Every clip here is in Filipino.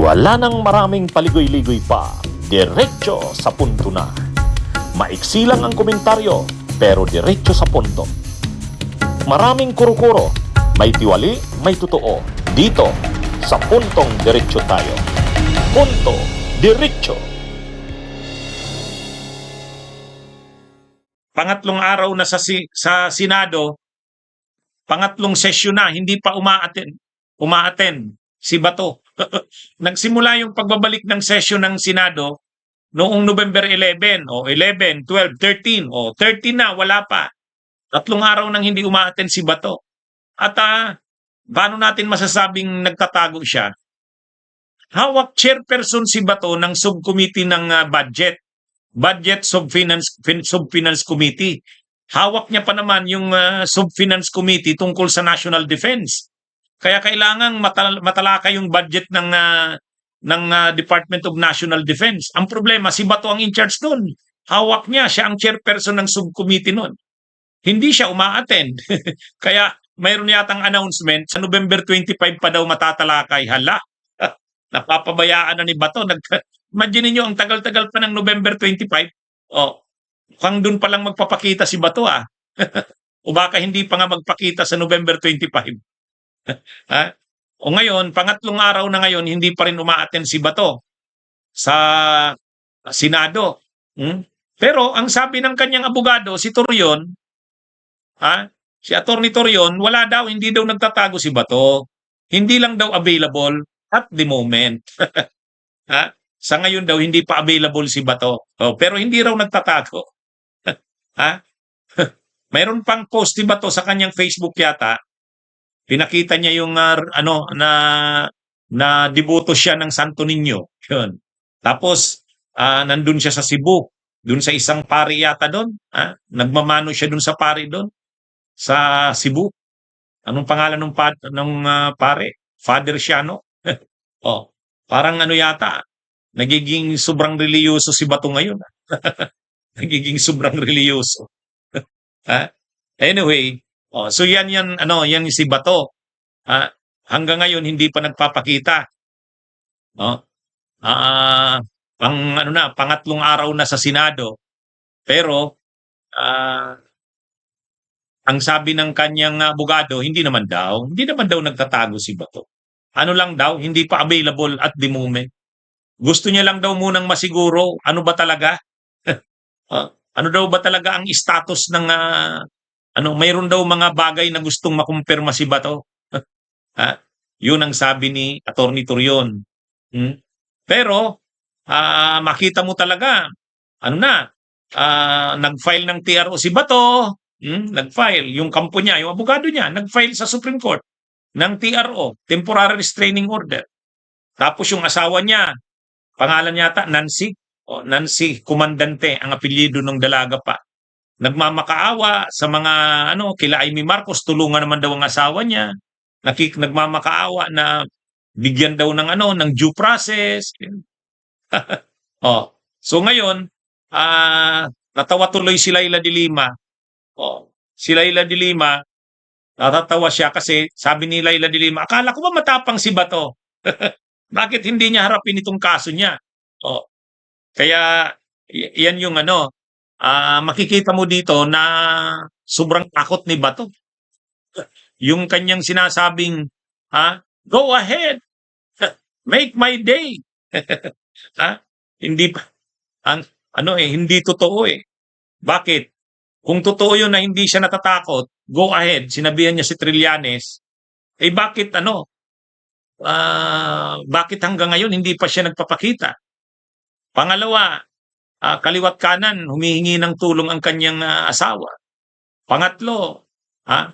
Wala nang maraming paligoy-ligoy pa, diretso sa punto na. Maiksi lang ang komentaryo, pero diretso sa punto. Maraming kuro-kuro, may tiwali, may totoo. Dito, sa puntong diretso tayo. Punto, diretso. Pangatlong araw na sa Senado, pangatlong sesyon na, hindi pa umaattend si Bato. Nagsimula yung pagbabalik ng session ng Senado noong November 11, o 11, 12, 13, o 13 na, wala pa. Tatlong araw nang hindi umaattend si Bato. At paano natin masasabing nagtatago siya? Hawak chairperson si Bato ng subcommittee ng Budget Subfinance Committee. Hawak niya pa naman yung Subfinance Committee tungkol sa National Defense. Kaya kailangang matalakay yung budget ng Department of National Defense. Ang problema, si Bato ang in charge nun. Hawak niya, siya ang chairperson ng subcommittee nun. Hindi siya umaattend. Kaya mayroon yatang announcement, sa November 25 pa daw matatalakay. Hala, napapabayaan na ni Bato. Imagine niyo ang tagal-tagal pa ng November 25. Oh, mukhang doon pa lang magpapakita si Bato o baka hindi pa nga magpakita sa November 25. Ha? O ngayon, pangatlong araw na ngayon, hindi pa rin umaattend si Bato sa Senado. Pero ang sabi ng kanyang abogado, si Torion, si Attorney Torion, wala daw, hindi daw nagtatago si Bato. Hindi lang daw available at the moment. Sa ngayon daw, hindi pa available si Bato. Pero hindi raw nagtatago. Mayroon pang post ni Bato sa kanyang Facebook yata. Pinakita niya yung na deboto siya ng Santo Niño. Yun. Tapos nandun siya sa Cebu, dun sa isang pari yata doon. Nagmamano siya dun sa pari doon sa Cebu. Anong pangalan ng pare? Father siya, no? Parang yata, nagiging sobrang reliyoso si Bato ngayon. Nagiging sobrang reliyoso. Anyway, so yan si Bato. Hanggang ngayon hindi pa nagpapakita. Pangatlong araw na sa Senado. Pero ang sabi ng kanyang abogado, hindi naman daw nagtatago si Bato. Ano lang daw, hindi pa available at the moment. Gusto niya lang daw munang masiguro ano ba talaga? Ano daw ba talaga ang status ng mayroon daw mga bagay na gustong makumpirma si Bato. Yun ang sabi ni Attorney Torion. Pero makita mo talaga nag-file ng TRO si Bato. Nag-file yung kampo niya, yung abogado niya, nag-file sa Supreme Court ng TRO, Temporary Restraining Order. Tapos yung asawa niya, pangalan yata Nancy Comandante ang apelyido ng dalaga pa. Nagmamakaawa sa mga kila Amy Marcos, tulungan naman daw ang asawa niya. Nagmamakaawa na bigyan daw ng due process. So ngayon, natawa tuloy si Laila de Lima. Si Laila de Lima, natatawa siya kasi sabi ni Laila de Lima, akala ko ba matapang si Bato? Bakit hindi niya harapin itong kaso niya? Kaya yan yung makikita mo dito na sobrang takot ni Bato. Yung kanyang sinasabing, go ahead, make my day. Hindi hindi totoo eh. Bakit? Kung totoo yun na hindi siya natatakot, go ahead, sinabihan niya si Trillanes, bakit bakit hanggang ngayon hindi pa siya nagpapakita? Pangalawa, kaliwat kanan, humihingi ng tulong ang kanyang asawa. Pangatlo,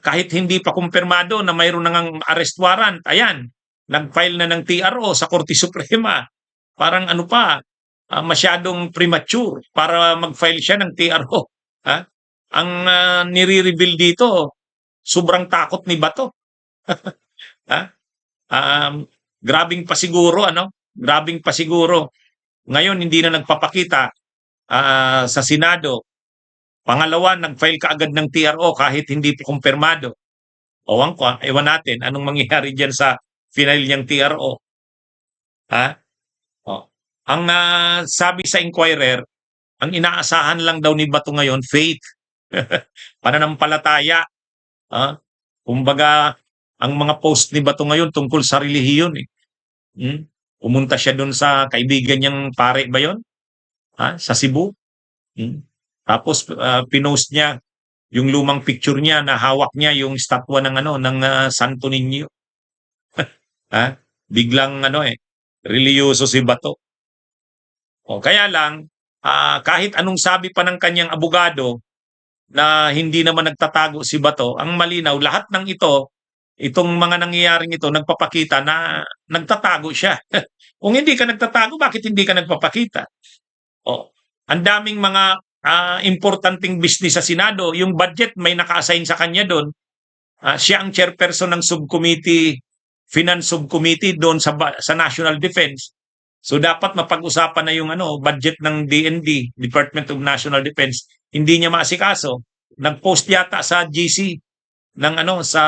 kahit hindi pa kumpirmado na mayroon nang arrest warrant, ayan, nag-file na ng TRO sa Korte Suprema. Parang masyadong premature para mag-file siya ng TRO. Ang nire-reveal dito, sobrang takot ni Bato. Grabing pasiguro, Grabing pasiguro. Ngayon, hindi na nagpapakita sa Senado. Pangalawa, nag-file kaagad ng TRO kahit hindi pa kumpirmado. Ewan natin anong mangyayari dyan sa final niyang TRO. Ha? Oh. Ang sabi sa Inquirer, ang inaasahan lang daw ni Bato ngayon, faith. Pananampalataya. Ha? Kumbaga, ang mga post ni Bato ngayon tungkol sa relihiyon. Pumunta siya doon sa kaibigan niyang pare ba yun? Sa Cebu. Tapos pinost niya yung lumang picture niya na hawak niya yung estatwa ng Santo Niño. Biglang reliyoso si Bato. O kaya lang kahit anong sabi pa ng kanyang abogado na hindi naman nagtatago si Bato, ang malinaw lahat ng itong mga nangyayaring ito nagpapakita na nagtatago siya. Kung hindi ka nagtatago, bakit hindi ka nagpapakita? Ang daming mga importanteng business sa Senado, yung budget may naka-assign sa kanya doon. Siya ang chairperson ng Finance Subcommittee doon sa National Defense. So dapat mapag-usapan na yung budget ng DND, Department of National Defense. Hindi niya maasikaso. Nag-post yata sa GC ng sa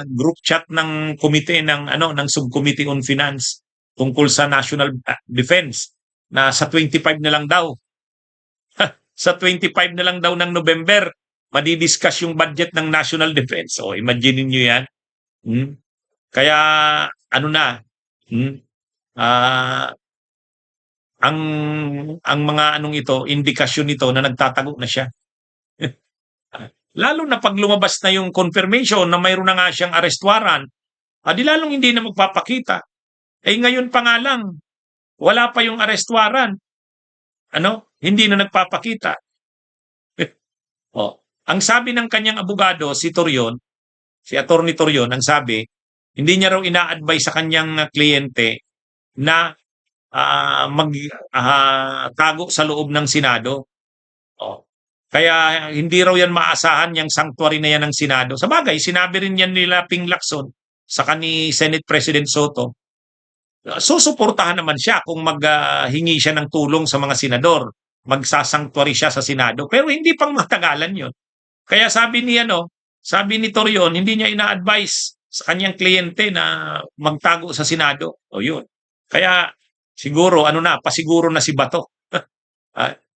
group chat ng komite ng Subcommittee on Finance tungkol sa National Defense na sa 25 na lang daw. Sa 25 na lang daw ng November, madidiscuss yung budget ng National Defense. O, imagine niyo yan. Kaya, ang mga ito, indikasyon nito na nagtatago na siya. Lalo na pag lumabas na yung confirmation na mayroon na nga siyang arrest warrant, di lalong hindi na magpapakita. Ngayon pa nga lang, wala pa yung arrest warrant. Hindi na nagpapakita. Ang sabi ng kanyang abogado, si Attorney Torion, ang sabi, hindi niya raw ina-advise sa kanyang kliyente na magtago sa loob ng Senado. Kaya hindi raw yan maasahan yung sanctuary na yan ng Senado. Sa bagay, sinabi rin yan nila Ping Lacson sa ni Senate President Soto. Susuportahan naman siya kung maghingi siya ng tulong sa mga senador. Magsasanctuary siya sa Senado. Pero hindi pang matagalan yun. Kaya sabi ni Torion, hindi niya ina-advise sa kanyang kliyente na magtago sa Senado. Yun. Kaya siguro, pasiguro na si Bato.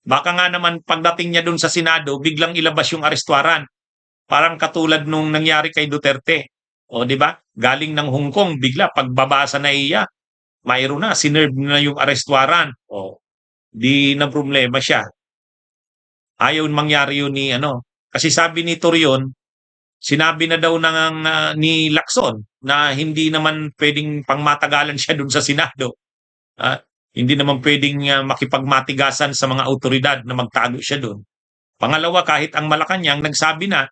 Baka nga naman pagdating niya dun sa Senado, biglang ilabas yung arrest warrant. Parang katulad nung nangyari kay Duterte. Di ba? Galing ng Hong Kong, bigla pagbabasa na iya, mayroon na, sinerve na yung arrest warrant. Di na problema siya. Ayaw mangyari yun kasi sabi ni Torion, sinabi na daw ni Lacson na hindi naman pwedeng pangmatagalan siya dun sa Senado. Hindi naman pwedeng makipagmatigasan sa mga autoridad na magtago siya doon. Pangalawa, kahit ang Malacanang nagsabi na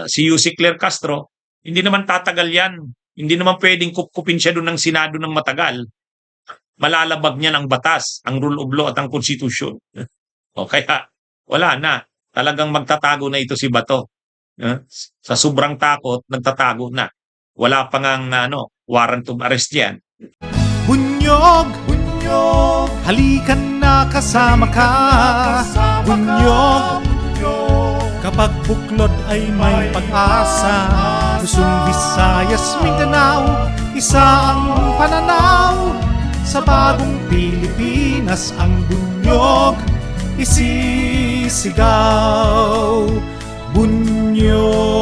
si Yussi Claire Castro, hindi naman tatagal yan. Hindi naman pwedeng kupkupin siya doon ng Senado ng matagal. Malalabag niya ng batas, ang rule of law at ang konstitusyon. Kaya wala na. Talagang magtatago na ito si Bato. Sa sobrang takot, nagtatago na. Wala pa ngang warrant of arrest yan. Bunyog, halikan na kasama ka. Bunyog, kapag buklod ay may pag-asa. Luzon, Visayas, Mindanao, isa ang pananaw. Sa bagong Pilipinas ang bunyog isisigaw. Bunyog.